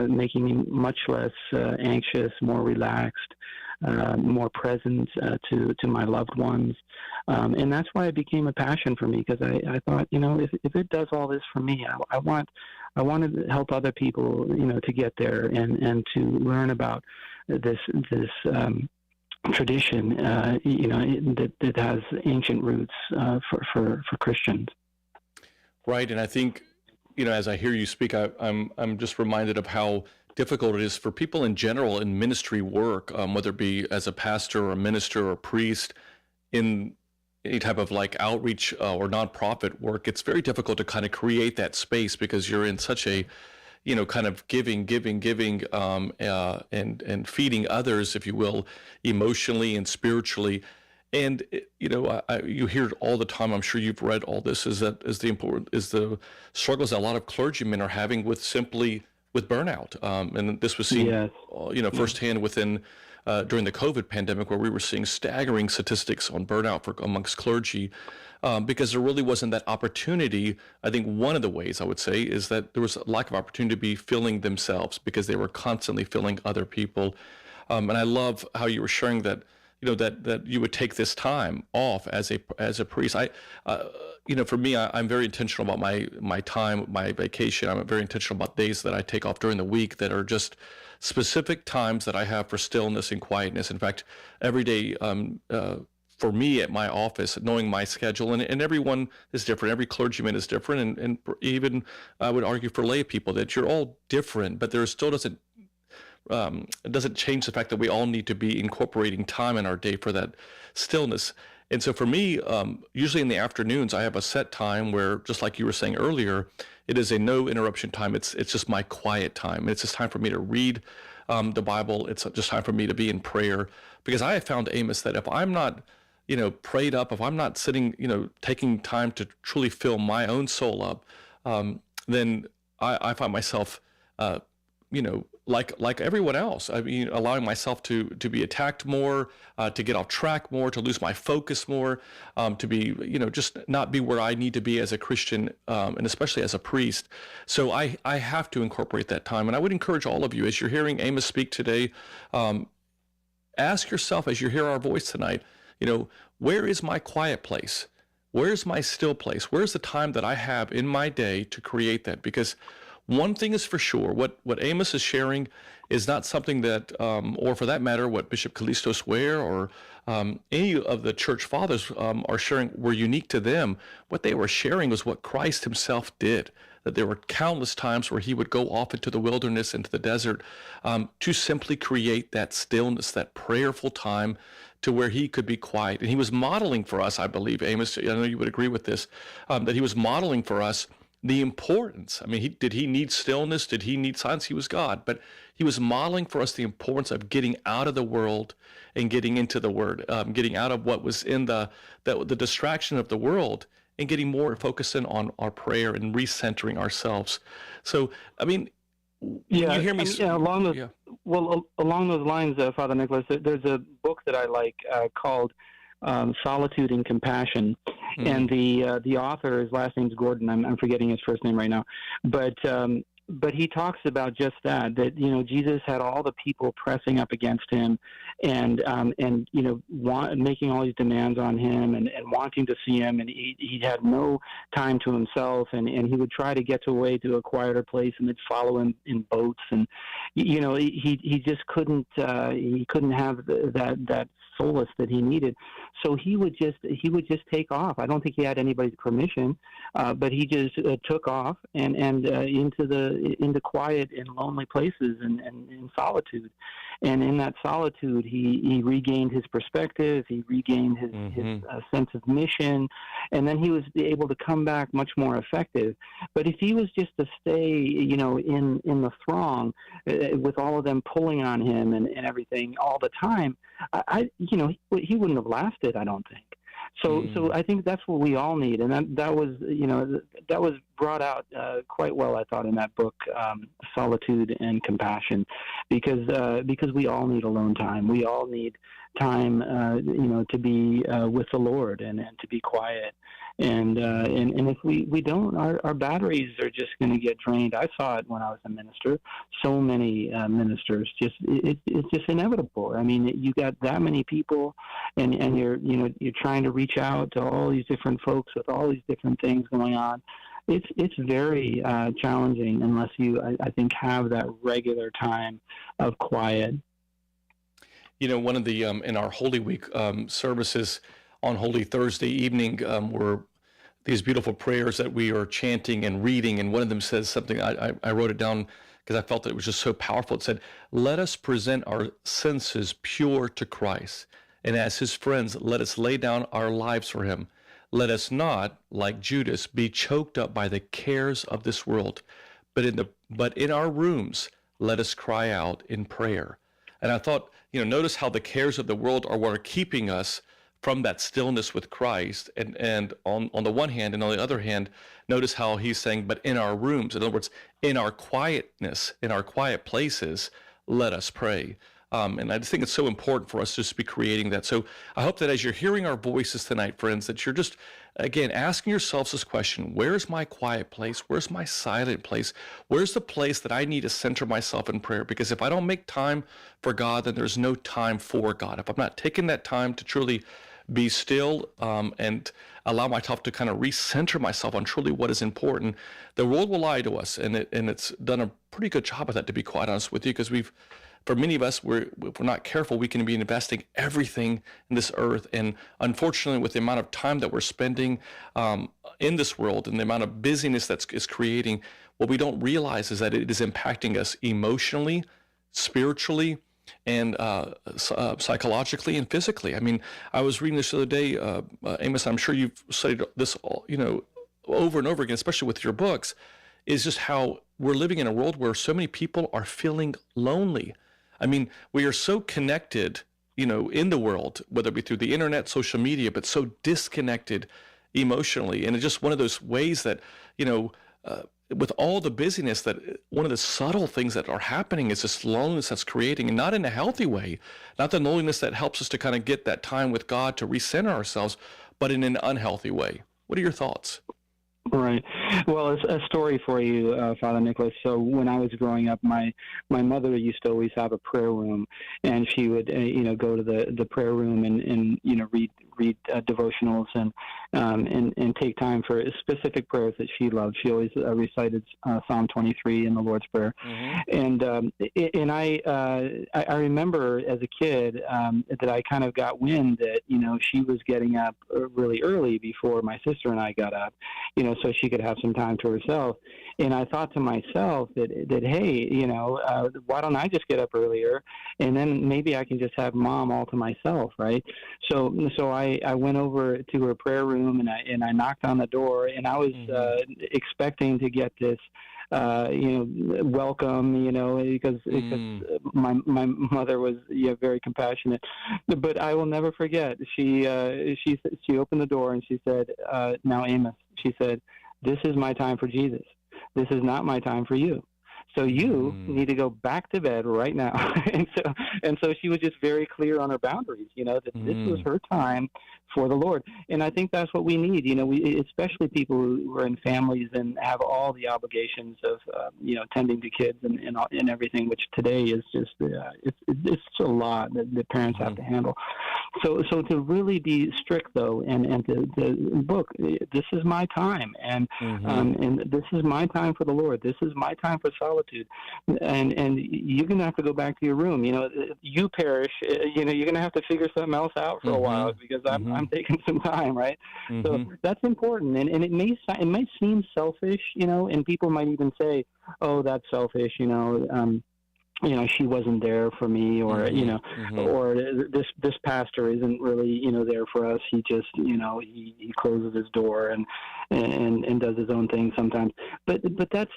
making me much less anxious, more relaxed, more present to my loved ones. And that's why it became a passion for me, because I thought, if it does all this for me, I want to help other people, to get there and to learn about this tradition, that has ancient roots for Christians. Right, and I think, as I hear you speak, I'm just reminded of how difficult it is for people in general in ministry work, whether it be as a pastor or a minister or a priest, in any type of outreach or nonprofit work. It's very difficult to kind of create that space, because you're in such a, kind of giving, and feeding others, if you will, emotionally and spiritually. And you hear it all the time. I'm sure you've read all this. Is the struggles that a lot of clergymen are having with burnout. And this was seen, firsthand within during the COVID pandemic, where we were seeing staggering statistics on burnout amongst clergy, because there really wasn't that opportunity. I think one of the ways I would say is that there was a lack of opportunity to be filling themselves, because they were constantly filling other people. And I love how you were sharing that. That you would take this time off as a priest. For me, I'm very intentional about my time, my vacation. I'm very intentional about days that I take off during the week that are just specific times that I have for stillness and quietness. In fact, every day for me at my office, knowing my schedule, and everyone is different. Every clergyman is different, and even I would argue for lay people that you're all different, but there still it doesn't change the fact that we all need to be incorporating time in our day for that stillness. And so for me, usually in the afternoons, I have a set time where, just like you were saying earlier, it is a no interruption time. It's just my quiet time. It's just time for me to read the Bible. It's just time for me to be in prayer, because I have found, Amos, that if I'm not, prayed up, if I'm not sitting, taking time to truly fill my own soul up, then I find myself, like everyone else, I mean, allowing myself to be attacked more, to get off track more, to lose my focus more, to be, just not be where I need to be as a Christian, and especially as a priest. So I have to incorporate that time. And I would encourage all of you, as you're hearing Amos speak today, ask yourself, as you hear our voice tonight, where is my quiet place? Where's my still place? Where's the time that I have in my day to create that? Because one thing is for sure, what Amos is sharing is not something that, or for that matter, what Bishop Callistos Ware or any of the church fathers are sharing were unique to them. What they were sharing was what Christ himself did, that there were countless times where he would go off into the wilderness, into the desert, to simply create that stillness, that prayerful time to where he could be quiet. And he was modeling for us, I believe, Amos, I know you would agree with this, that he was modeling for us the importance. I mean, did he need stillness? Did he need silence? He was God, but he was modeling for us the importance of getting out of the world and getting into the Word, getting out of what was in the distraction of the world and getting more focused in on our prayer and recentering ourselves. So, I mean, you hear me? Along those lines, Father Nicholas, there's a book that I like called Solitude and Compassion, and the author, his last name's Gordon. I'm forgetting his first name right now, but he talks about just that Jesus had all the people pressing up against him, and making all these demands on him, and wanting to see him, and he had no time to himself, and he would try to get away to a quieter place, and they'd follow him in boats, and he just couldn't have that solace that he needed. So he would just take off. I don't think he had anybody's permission, but he just took off and into quiet and lonely places and in solitude. And in that solitude, he regained his perspective. He regained his sense of mission, and then he was able to come back much more effective. But if he was just to stay, in the throng, with all of them pulling on him and everything all the time, he wouldn't have lasted, I don't think. So I think that's what we all need, and that was brought out quite well, I thought, in that book, Solitude and Compassion, because we all need alone time. We all need time, to be with the Lord and to be quiet. And if we don't, our batteries are just going to get drained. I saw it when I was a minister. So many ministers, it's just inevitable. I mean, you got that many people, and you're trying to reach out to all these different folks with all these different things going on. It's very challenging unless you, I think, have that regular time of quiet. One of the in our Holy Week services on Holy Thursday evening were these beautiful prayers that we are chanting and reading, and one of them says something, I wrote it down because I felt that it was just so powerful. It said, "Let us present our senses pure to Christ, and as his friends, let us lay down our lives for him. Let us not, like Judas, be choked up by the cares of this world, but in our rooms, let us cry out in prayer." And I thought, notice how the cares of the world are what are keeping us from that stillness with Christ. And on the one hand, and on the other hand, notice how he's saying, but in our rooms, in other words, in our quietness, in our quiet places, let us pray. And I just think it's so important for us just to be creating that. So I hope that as you're hearing our voices tonight, friends, that you're just, again, asking yourselves this question: where's my quiet place? Where's my silent place? Where's the place that I need to center myself in prayer? Because if I don't make time for God, then there's no time for God. If I'm not taking that time to truly be still and allow myself to kind of recenter myself on truly what is important, the world will lie to us. And it's done a pretty good job of that, to be quite honest with you, because we've for many of us, if we're not careful, we can be investing everything in this earth. And unfortunately, with the amount of time that we're spending in this world and the amount of busyness is creating, what we don't realize is that it is impacting us emotionally, spiritually, and psychologically and physically. I mean, I was reading this the other day, Amos, I'm sure you've studied this, over and over again, especially with your books, is just how we're living in a world where so many people are feeling lonely. I mean, we are so connected, in the world, whether it be through the internet, social media, but so disconnected emotionally. And it's just one of those ways that, with all the busyness, that one of the subtle things that are happening is this loneliness that's creating, and not in a healthy way, not the loneliness that helps us to kind of get that time with God to recenter ourselves, but in an unhealthy way. What are your thoughts? Right. Well, it's a story for you, Father Nicholas. So when I was growing up, my mother used to always have a prayer room, and she would, go to the prayer room and read devotionals and take time for specific prayers that she loved. She always recited Psalm 23 in the Lord's Prayer, and I remember as a kid that I kind of got wind that she was getting up really early before my sister and I got up, so she could have some time to herself. And I thought to myself that hey, why don't I just get up earlier, and then maybe I can just have Mom all to myself, right? So I went over to her prayer room and I knocked on the door, and I was expecting to get this welcome, because my mother was very compassionate. But I will never forget. She opened the door and she said, "Now, Amos," she said, "this is my time for Jesus. This is not my time for you. So you need to go back to bed right now." and so she was just very clear on her boundaries, that this was her time for the Lord. And I think that's what we need. We, especially people who are in families and have all the obligations of, tending to kids and everything, which today is just, it's a lot that the parents have to handle. So to really be strict, though, and to book, this is my time, and this is my time for the Lord. This is my time for solitude, and you're going to have to go back to your room. You parish, you're going to have to figure something else out for a while, because I'm taking some time, right? So that's important, and it may seem selfish, and people might even say, "Oh, that's selfish," she wasn't there for me, or or this pastor isn't really there for us. He just he closes his door and does his own thing sometimes. But that's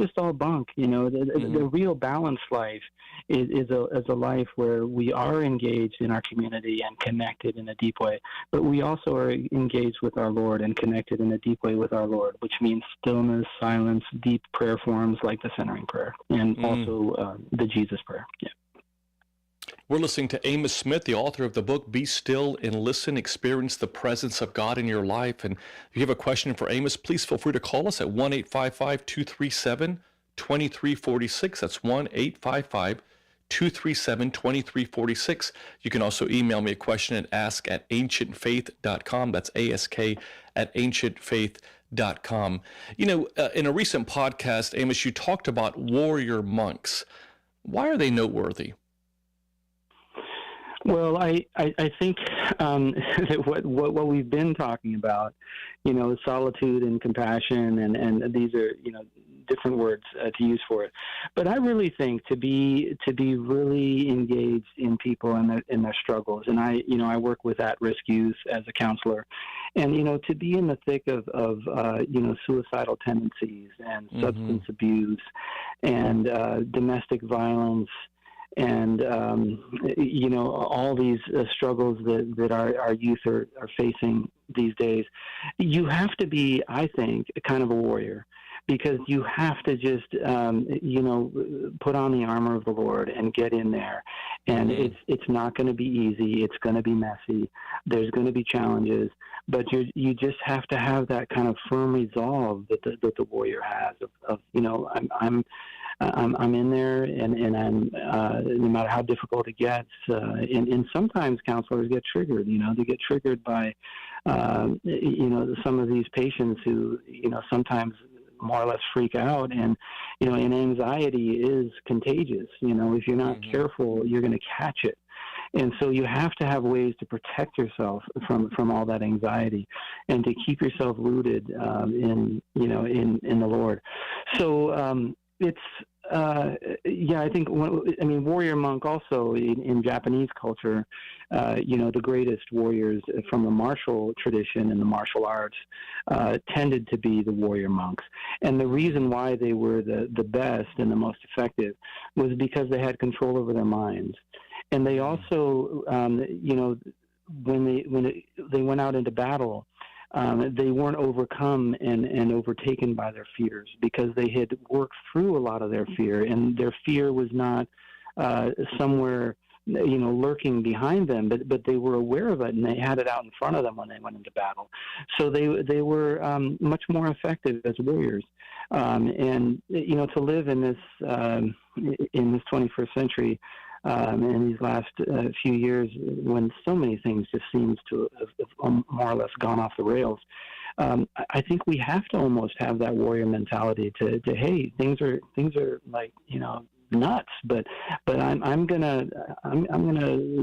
just all bunk. The real balanced life is a life where we are engaged in our community and connected in a deep way, but we also are engaged with our Lord and connected in a deep way with our Lord, which means stillness, silence, deep prayer forms like the centering prayer, and also the Jesus prayer. Yeah. We're listening to Amos Smith, the author of the book, Be Still and Listen, Experience the Presence of God in Your Life. And if you have a question for Amos, please feel free to call us at 1-855-237-2346. That's 1-855-237-2346. You can also email me a question at ask@ancientfaith.com. That's ask@ancientfaith.com. In a recent podcast, Amos, you talked about warrior monks. Why are they noteworthy? Well, I think that what we've been talking about, solitude and compassion, and these are different words to use for it. But I really think to be really engaged in people and their struggles, and I work with at-risk youth as a counselor, and to be in the thick of suicidal tendencies and substance abuse and domestic violence. And, all these struggles that our youth are facing these days, you have to be, I think, kind of a warrior, because you have to just, put on the armor of the Lord and get in there. And it's not going to be easy. It's going to be messy. There's going to be challenges, but you just have to have that kind of firm resolve that the warrior has of I'm in there, and I'm no matter how difficult it gets. And sometimes counselors get triggered. They get triggered by some of these patients who sometimes more or less freak out. And, and anxiety is contagious. If you're not careful, you're going to catch it. And so you have to have ways to protect yourself from all that anxiety, and to keep yourself rooted in the Lord. So it's I think warrior monk also in Japanese culture, the greatest warriors from the martial tradition and the martial arts tended to be the warrior monks. And the reason why they were the best and the most effective was because they had control over their minds. And they also, when they went out into battle, they weren't overcome and overtaken by their fears, because they had worked through a lot of their fear, and their fear was not somewhere, lurking behind them, but they were aware of it, and they had it out in front of them when they went into battle. So they were much more effective as warriors. And to live in this 21st century, in these last few years, when so many things just seems to have more or less gone off the rails, I think we have to almost have that warrior mentality to hey, things are like nuts, but I'm gonna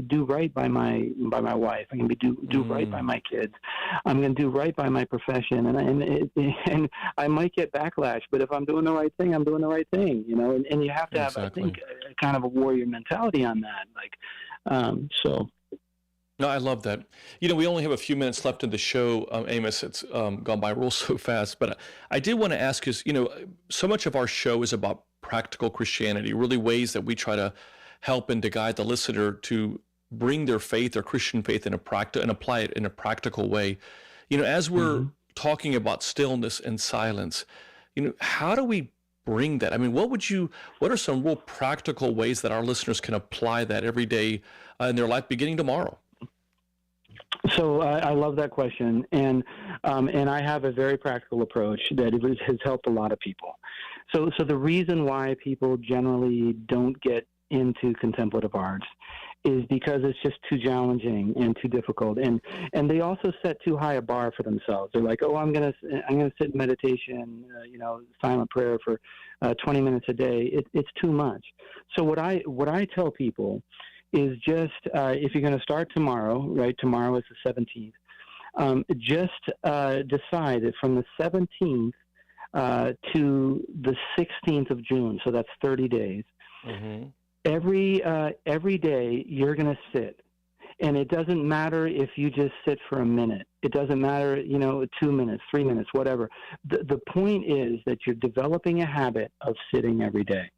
do right by my wife. I'm gonna do right by my kids. I'm gonna do right by my profession, and I might get backlash, but if I'm doing the right thing, I'm doing the right thing. And you have to have, Exactly. I think, a kind of a warrior mentality on that. So. No, I love that. We only have a few minutes left in the show, Amos. It's gone by real so fast. But I did want to ask you, so much of our show is about practical Christianity, really ways that we try to help and to guide the listener to bring their faith, their Christian faith, and apply it in a practical way. As we're talking about stillness and silence, how do we bring that? I mean, what are some real practical ways that our listeners can apply that every day in their life, beginning tomorrow? So I love that question, and I have a very practical approach that has helped a lot of people. So the reason why people generally don't get into contemplative arts is because it's just too challenging and too difficult, and they also set too high a bar for themselves. They're like, oh, I'm gonna sit in meditation, silent prayer for 20 minutes a day. It's too much. So what I tell people is just if you're going to start tomorrow, right? Tomorrow is the 17th. Just decide that from the 17th to the 16th of June, so that's 30 days. Every day you're going to sit, and it doesn't matter if you just sit for a minute. It doesn't matter, 2 minutes, 3 minutes, whatever. The point is that you're developing a habit of sitting every day.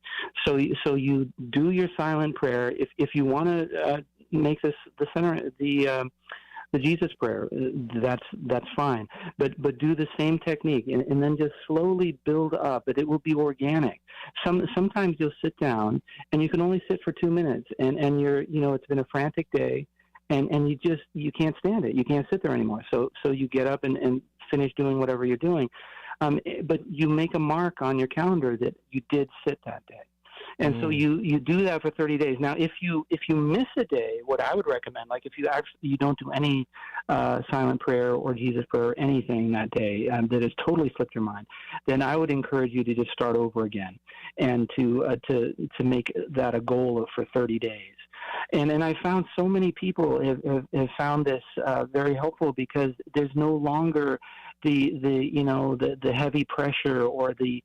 So you do your silent prayer. If you want to make this the center, the Jesus prayer, that's fine. But do the same technique, and then just slowly build up. But it will be organic. Sometimes you'll sit down, and you can only sit for 2 minutes, and you're it's been a frantic day. And you can't stand it. You can't sit there anymore. So you get up and finish doing whatever you're doing. But you make a mark on your calendar that you did sit that day. And so you do that for 30 days. Now, if you miss a day, what I would recommend, like if you don't do any silent prayer or Jesus prayer or anything that day that has totally slipped your mind, then I would encourage you to just start over again and to make that a goal for 30 days. And I found so many people have found this very helpful, because there's no longer the heavy pressure or the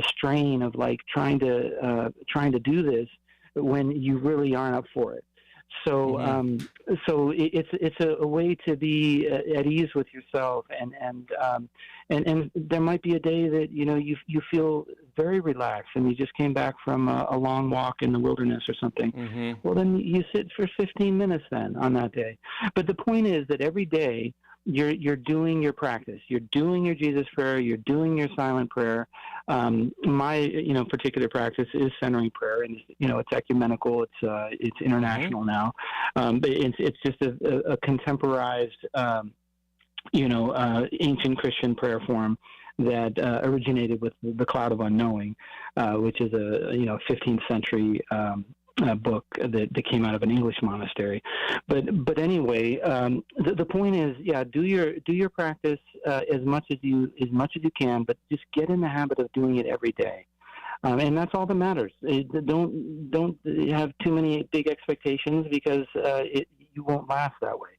strain of like trying to do this when you really aren't up for it. So so it's a way to be at ease with yourself, and there might be a day that you feel very relaxed, and you just came back from a long walk in the wilderness or something. Well, then you sit for 15 minutes then on that day. But the point is that every day you're doing your practice. You're doing your Jesus prayer. You're doing your silent prayer. My particular practice is centering prayer, and it's ecumenical. It's international now. But it's just a contemporized ancient Christian prayer form that originated with the Cloud of Unknowing, which is a 15th century book that came out of an English monastery. But anyway, the point is, do your practice as much as you can, but just get in the habit of doing it every day. And that's all that matters. Don't have too many big expectations, because you won't last that way.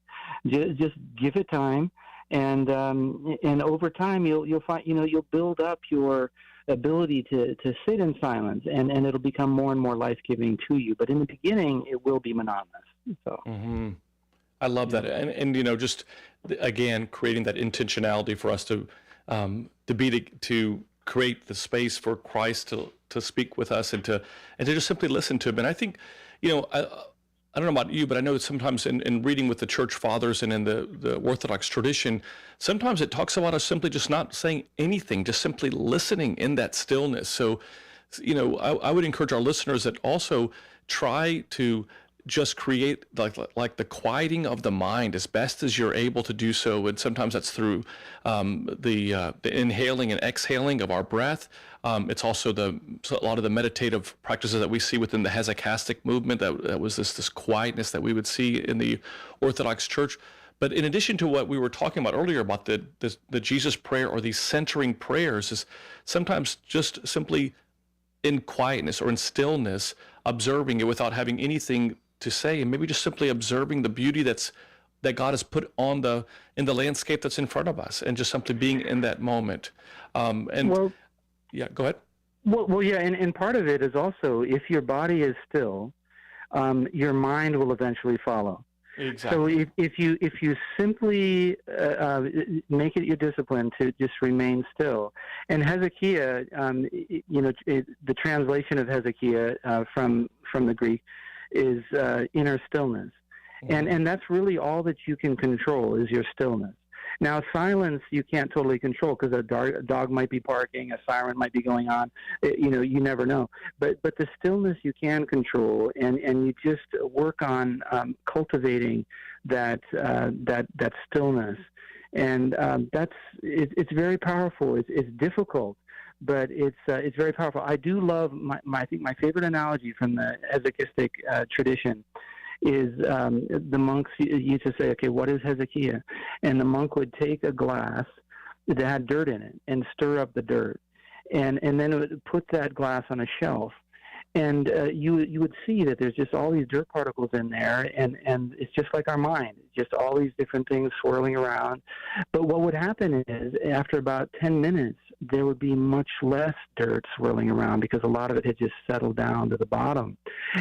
Just give it time, and over time you'll find you'll build up your ability to sit in silence, and it'll become more and more life-giving to you. But in the beginning, it will be monotonous. So. Mm-hmm. I love that, and just again creating that intentionality for us to create the space for Christ to speak with us and to just simply listen to him. And I think, I don't know about you, but I know that sometimes in reading with the church fathers and in the Orthodox tradition, sometimes it talks about us simply just not saying anything, just simply listening in that stillness. So, I would encourage our listeners that also try to just create like the quieting of the mind as best as you're able to do so. And sometimes that's through the inhaling and exhaling of our breath. It's also a lot of the meditative practices that we see within the hesychastic movement. That was this quietness that we would see in the Orthodox Church. But in addition to what we were talking about earlier about the Jesus prayer or these centering prayers, is sometimes just simply in quietness or in stillness, observing it without having anything to say, and maybe just simply observing the beauty that God has put in the landscape that's in front of us, and just simply being in that moment. Go ahead. Well, yeah, and part of it is also, if your body is still, your mind will eventually follow. Exactly. So if you simply make it your discipline to just remain still, and Hezekiah, the translation of Hezekiah from the Greek is inner stillness, and that's really all that you can control is your stillness. Now, silence you can't totally control, because a dog might be barking, a siren might be going on. You never know. But the stillness you can control, and you just work on cultivating that stillness, and it's very powerful. It's difficult, but it's very powerful. I do love I think my favorite analogy from the Hesychistic tradition is the monks used to say, okay, what is Hezekiah? And the monk would take a glass that had dirt in it and stir up the dirt, and then it would put that glass on a shelf, and you would see that there's just all these dirt particles in there, and it's just like our mind, just all these different things swirling around. But what would happen is, after about 10 minutes, there would be much less dirt swirling around, because a lot of it had just settled down to the bottom.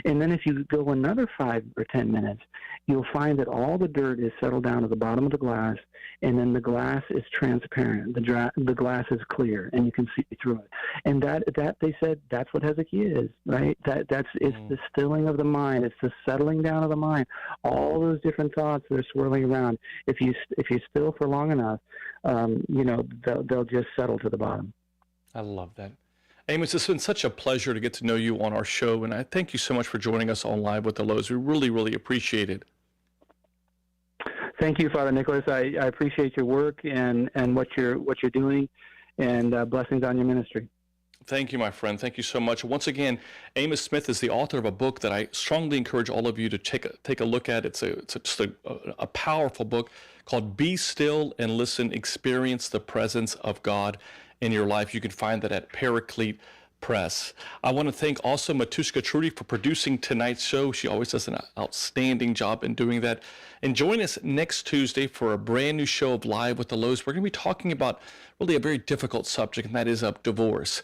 And then if you go another 5 or 10 minutes, you'll find that all the dirt is settled down to the bottom of the glass, and then the glass is transparent. The glass is clear, and you can see through it. And that they said that's what Hezekiah is, right? It's the stilling of the mind. It's the settling down of the mind. All those different thoughts that are swirling around. If you still for long enough, they'll just settle to the bottom. I love that. Amos, it's been such a pleasure to get to know you on our show, and I thank you so much for joining us on Live with the Louhs. We really, really appreciate it. Thank you, Father Nicholas. I appreciate your work and what you're doing, and blessings on your ministry. Thank you, my friend. Thank you so much. Once again, Amos Smith is the author of a book that I strongly encourage all of you to take a look at. It's just a powerful book called Be Still and Listen, Experience the Presence of God in Your Life. You can find that at Paraclete Press. I want to thank also Matushka Trudy for producing tonight's show. She always does an outstanding job in doing that. And join us next Tuesday for a brand new show of Live with the Louhs. We're going to be talking about really a very difficult subject, and that is of divorce.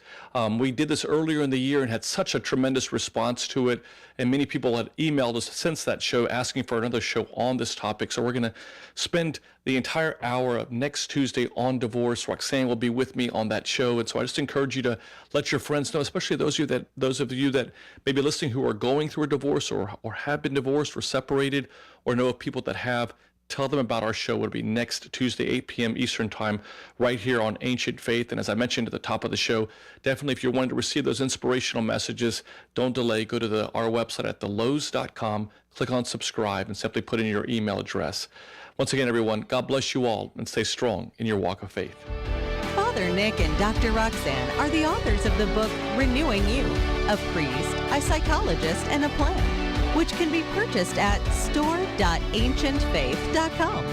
We did this earlier in the year and had such a tremendous response to it, and many people had emailed us since that show asking for another show on this topic. So we're going to spend the entire hour of next Tuesday on divorce. Roxanne will be with me on that show, and so I just encourage you to let your friends know, especially those of you that may be listening who are going through a divorce or have been divorced or separated, or know of people that have. Tell them about our show. It'll be next Tuesday, 8 p.m. Eastern Time, right here on Ancient Faith. And as I mentioned at the top of the show, definitely if you're wanting to receive those inspirational messages, don't delay. Go to our website at thelouhs.com, click on subscribe, and simply put in your email address. Once again, everyone, God bless you all, and stay strong in your walk of faith. Father Nick and Dr. Roxanne are the authors of the book Renewing You, a priest, a psychologist, and a plan, which can be purchased at store.ancientfaith.com.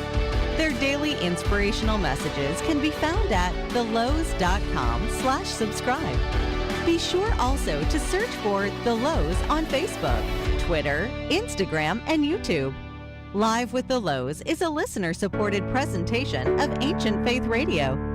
Their daily inspirational messages can be found at thelouhs.com/subscribe. Be sure also to search for The Louhs on Facebook, Twitter, Instagram, and YouTube. Live with the Louhs is a listener-supported presentation of Ancient Faith Radio.